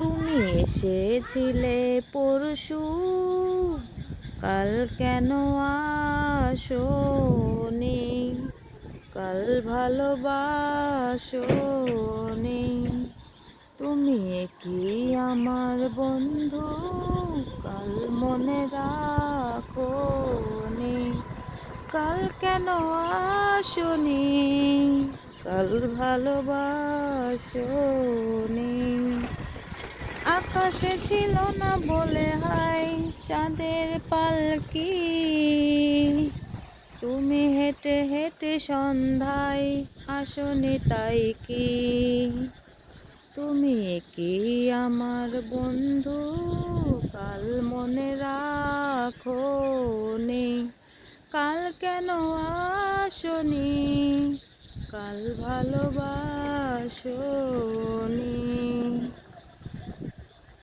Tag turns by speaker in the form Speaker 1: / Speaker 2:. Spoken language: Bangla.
Speaker 1: তুমি এসেছিলে পরশু, কাল কেন আসোনি? কাল ভালোবাসোনি। তুমি কি আমার বন্ধু, কাল মনে রাখোনি? কাল কেন আসোনি? কাল ভালোবাসোনি। আকাশে ছিল না বলে হাই চাঁদের পালকি, তুমি হেঁটে হেঁটে সন্ধ্যায় আসনি তাই কি? তুমি কি আমার বন্ধু, কাল মনে রাখোনি? কাল কেন আসনি? কাল ভালোবাসোনি।